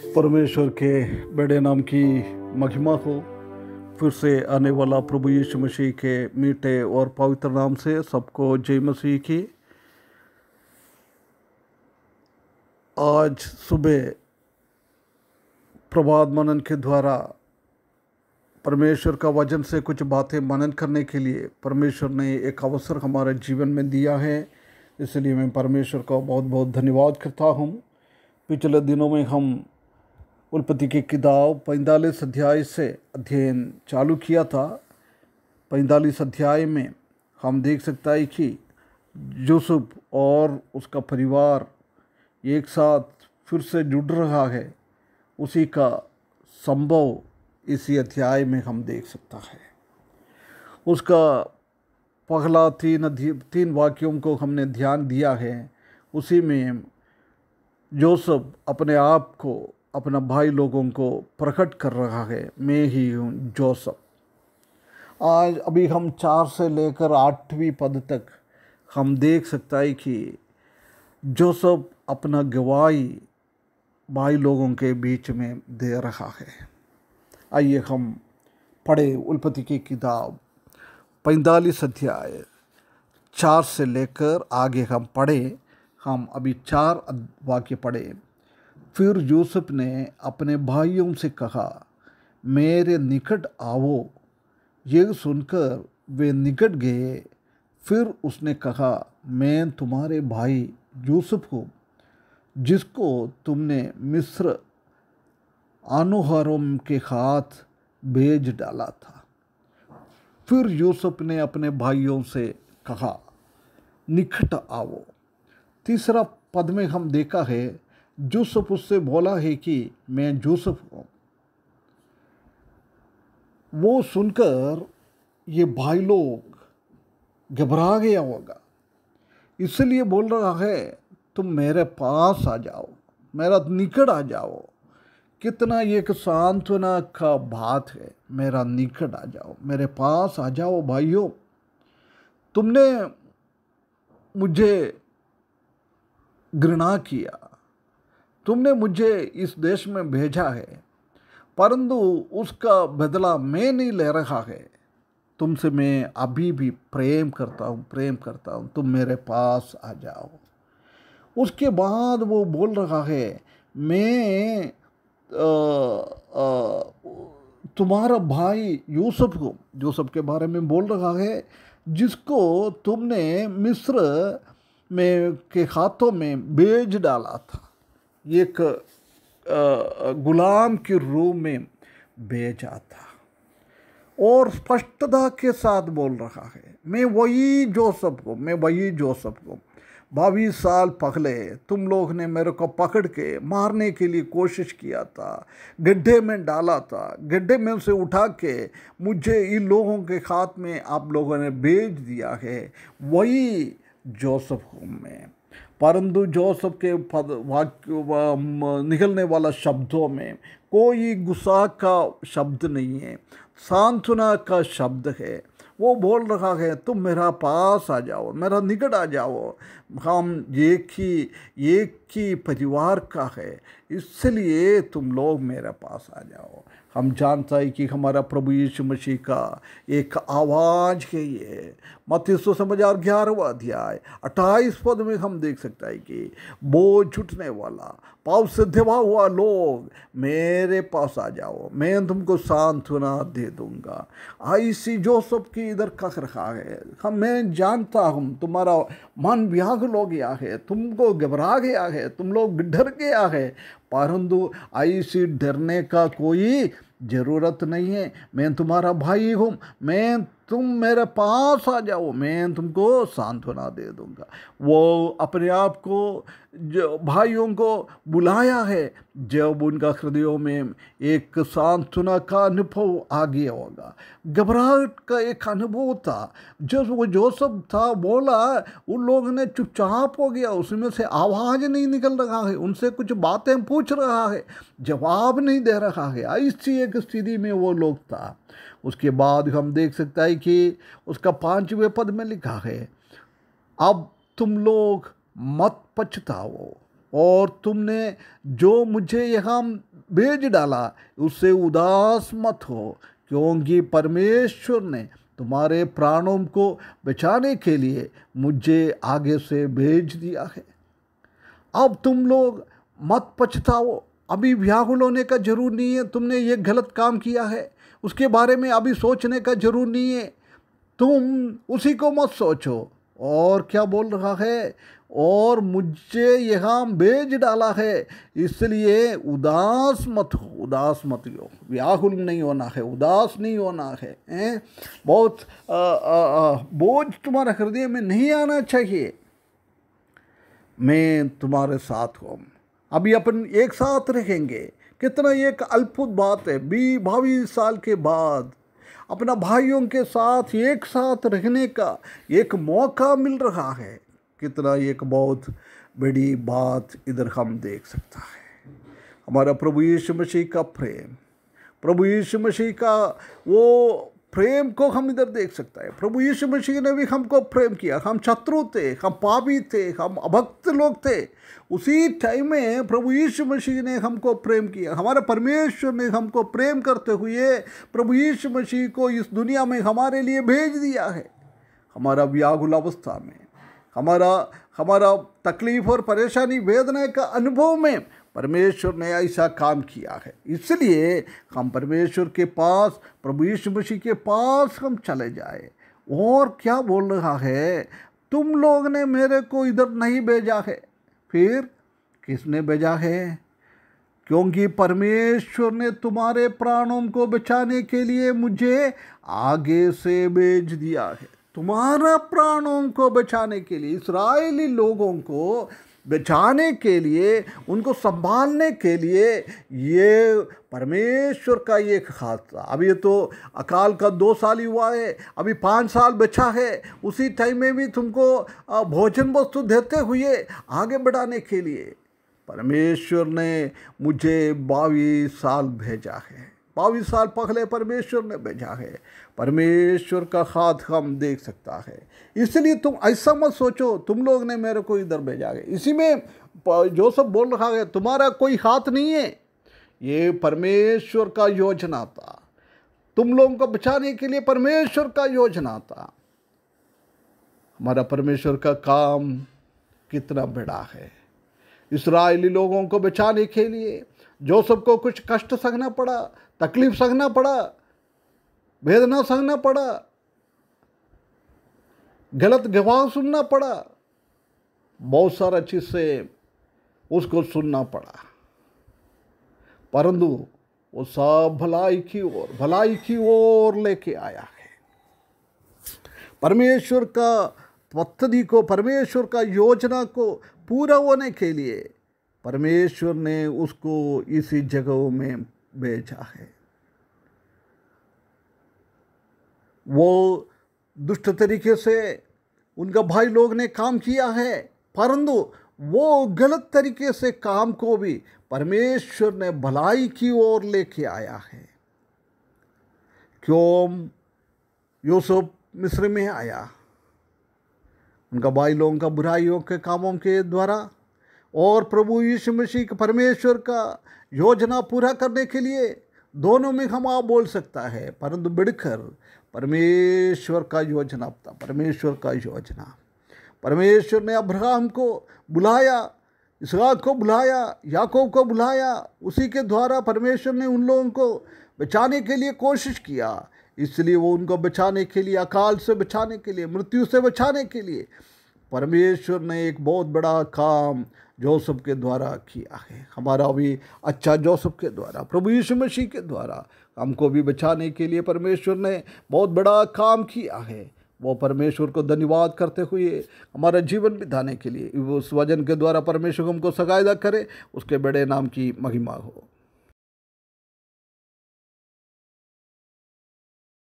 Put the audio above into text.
परमेश्वर के बड़े नाम की महिमा हो। फिर से आने वाला प्रभु यीशु मसीह के मीठे और पवित्र नाम से सबको जय मसीह की। आज सुबह प्रभात मनन के द्वारा परमेश्वर का वचन से कुछ बातें मनन करने के लिए परमेश्वर ने एक अवसर हमारे जीवन में दिया है, इसलिए मैं परमेश्वर का बहुत बहुत धन्यवाद करता हूँ। पिछले दिनों में हम उत्पत्ति की किताब 45 अध्याय से अध्ययन चालू किया था। 45 अध्याय में हम देख सकता है कि यूसुफ और उसका परिवार एक साथ फिर से जुड़ रहा है, उसी का संभव इसी अध्याय में हम देख सकता है। उसका पहला तीन वाक्यों को हमने ध्यान दिया है। उसी में यूसुफ अपने आप को, अपना भाई लोगों को प्रकट कर रहा है, मैं ही हूँ जोसेफ। आज अभी हम 4 से लेकर 8वीं पद तक हम देख सकता है कि जोसेफ अपना गवाही भाई लोगों के बीच में दे रहा है। आइए हम पढ़े उत्पत्ति की किताब 45 अध्याय 4 से लेकर आगे हम पढ़े। हम अभी 4 वाक्य पढ़े। फिर यूसुफ ने अपने भाइयों से कहा, मेरे निकट आओ। यह सुनकर वे निकट गए। फिर उसने कहा, मैं तुम्हारे भाई यूसुफ हूँ, जिसको तुमने मिस्र अनुहारों के हाथ भेज डाला था। फिर यूसुफ ने अपने भाइयों से कहा, निकट आओ। तीसरा पद में हम देखा है, यूसुफ उससे बोला है कि मैं यूसुफ हूँ। वो सुनकर ये भाई लोग घबरा गया होगा, इसलिए बोल रहा है, तुम मेरे पास आ जाओ, मेरा निकट आ जाओ। कितना एक सांत्वना का बात है, मेरा निकट आ जाओ, मेरे पास आ जाओ। भाइयों, तुमने मुझे घृणा किया, तुमने मुझे इस देश में भेजा है, परंतु उसका बदला मैं नहीं ले रहा है। तुमसे मैं अभी भी प्रेम करता हूँ, तुम मेरे पास आ जाओ। उसके बाद वो बोल रहा है, मैं तुम्हारा भाई यूसुफ हूँ। यूसुफ के बारे में बोल रहा है, जिसको तुमने मिस्र में के हाथों में भेज डाला था। एक गुलाम के रूप में भेजा था और स्पष्टता के साथ बोल रहा है, मैं वही जोसेफ हूँ। 22 साल पहले तुम लोग ने मेरे को पकड़ के मारने के लिए कोशिश किया था, गड्ढे में डाला था, गड्ढे में से उठा के मुझे इन लोगों के हाथ में आप लोगों ने भेज दिया है, वही जोसेफ हूँ मैं। परंतु जोसेफ के निकलने वाला शब्दों में कोई गुस्सा का शब्द नहीं है, सांत्वना का शब्द है। वो बोल रहा है, तुम मेरा पास आ जाओ, मेरा निकट आ जाओ। हम एक ही परिवार का है, इसलिए तुम लोग मेरे पास आ जाओ। हम जानता है कि हमारा प्रभु यीशु मसीह का एक आवाज़ है ये। मत्ती सुसमाचार 11वां अध्याय 28 पद में हम देख सकता है कि बोझ उठने वाला, पाप से दबा हुआ लोग मेरे पास आ जाओ, मैं तुमको सांत्वना दे दूंगा। ऐसी जोसेफ की इधर कह रहा है, मैं जानता हूँ तुम्हारा मन व्याकुल हो गया है, तुमको घबरा गया है, तुम लोग डर गया है, परंतु ऐसी डरने का कोई ज़रूरत नहीं है। मैं तुम्हारा भाई हूँ, तुम मेरे पास आ जाओ, मैं तुमको सांत्वना दे दूंगा। वो अपने आप को जो भाइयों को बुलाया है, जब उनका हृदयों में एक सांत्वना का अनुभव आ गया होगा, घबराहट का एक अनुभव था। जब वो जोसेफ था बोला, उन लोगों ने चुपचाप हो गया, उसमें से आवाज़ नहीं निकल रहा है, उनसे कुछ बातें पूछ रहा है, जवाब नहीं दे रहा है। ऐसी एक स्थिति में वो लोग था। उसके बाद हम देख सकता है कि उसका 5वें पद में लिखा है, अब तुम लोग मत पछताओ और तुमने जो मुझे यहाँ भेज डाला, उससे उदास मत हो, क्योंकि परमेश्वर ने तुम्हारे प्राणों को बचाने के लिए मुझे आगे से भेज दिया है। अब तुम लोग मत पछताओ। अभी व्याकुल होने का जरूर नहीं है, तुमने ये गलत काम किया है उसके बारे में अभी सोचने का जरूर नहीं है। तुम उसी को मत सोचो। और क्या बोल रहा है, और मुझे यहाँ भेज डाला है, इसलिए उदास मत हो, उदास मत हो, व्याकुल नहीं होना है, उदास नहीं होना है, बहुत बोझ तुम्हारे हृदय में नहीं आना चाहिए। मैं तुम्हारे साथ हूँ। अभी अपन एक साथ रहेंगे। कितना एक अद्भुत बात है, 22 साल के बाद अपना भाइयों के साथ एक साथ रहने का एक मौका मिल रहा है। कितना एक बहुत बड़ी बात इधर हम देख सकता है। हमारा प्रभु यीशु मसीह का प्रेम, प्रभु यीशु मसीह का वो प्रेम को हम इधर देख सकता है। प्रभु यीशु मसीह ने भी हमको प्रेम किया। हम शत्रु थे, हम पापी थे, हम अभक्त लोग थे। उसी टाइम में प्रभु यीशु मसीह ने हमको प्रेम किया। हमारे परमेश्वर ने हमको प्रेम करते हुए प्रभु यीशु मसीह को इस दुनिया में हमारे लिए भेज दिया है। हमारा व्याकुल अवस्था में, हमारा तकलीफ और परेशानी वेदना का अनुभव में परमेश्वर ने ऐसा काम किया है। इसलिए हम परमेश्वर के पास, प्रभु यीशु मसीह के पास हम चले जाए। और क्या बोल रहा है, तुम लोग ने मेरे को इधर नहीं भेजा है, फिर किसने भेजा है? क्योंकि परमेश्वर ने तुम्हारे प्राणों को बचाने के लिए मुझे आगे से भेज दिया है। तुम्हारा प्राणों को बचाने के लिए, इस्राएली लोगों को बचाने के लिए, उनको संभालने के लिए ये परमेश्वर का एक खास था। अभी ये तो अकाल का 2 साल ही हुआ है, अभी 5 साल बचा है। उसी टाइम में भी तुमको भोजन वस्तु देते हुए आगे बढ़ाने के लिए परमेश्वर ने मुझे 22 साल भेजा है। 22 साल पहले परमेश्वर ने भेजा है। परमेश्वर का हाथ हम देख सकता है। इसलिए तुम ऐसा मत सोचो तुम लोग ने मेरे को इधर भेजा है। इसी में जो सब बोल रहा है, तुम्हारा कोई हाथ नहीं है, ये परमेश्वर का योजना था। तुम लोगों को बचाने के लिए परमेश्वर का योजना था। हमारा परमेश्वर का काम कितना बड़ा है। इस्राएली लोगों को बचाने के लिए जो सबको कुछ कष्ट सहना पड़ा, तकलीफ सहना पड़ा, वेदना सहना पड़ा, गलत गवाह सुनना पड़ा, बहुत सारा चीज से उसको सुनना पड़ा, परंतु वो सब भलाई की ओर लेके आया है। परमेश्वर का पद्धति को, परमेश्वर का योजना को पूरा होने के लिए परमेश्वर ने उसको इसी जगहों में भेजा है। वो दुष्ट तरीके से उनका भाई लोग ने काम किया है, परंतु वो गलत तरीके से काम को भी परमेश्वर ने भलाई की ओर लेके आया है। क्यों यूसुफ मिस्र में आया? उनका भाई लोगों का बुराइयों के कामों के द्वारा, और प्रभु यीशु मसीह के परमेश्वर का योजना पूरा करने के लिए दोनों में हम आप बोल सकता है, परंतु बढ़कर परमेश्वर का योजना था। परमेश्वर का योजना, परमेश्वर ने अब्राहम को बुलाया, इसहाक को बुलाया, याकूब को बुलाया। उसी के द्वारा परमेश्वर ने उन लोगों को बचाने के लिए कोशिश किया। इसलिए वो उनको बचाने के लिए, अकाल से बचाने के लिए, मृत्यु से बचाने के लिए परमेश्वर ने एक बहुत बड़ा काम जोसेफ के द्वारा किया है। हमारा भी अच्छा जोसेफ के द्वारा, प्रभु यीशु मसीह के द्वारा हमको भी बचाने के लिए परमेश्वर ने बहुत बड़ा काम किया है। वो परमेश्वर को धन्यवाद करते हुए हमारा जीवन बिताने के लिए उस वचन के द्वारा परमेश्वर हमको सगायदा करे, उसके बड़े नाम की महिमा हो।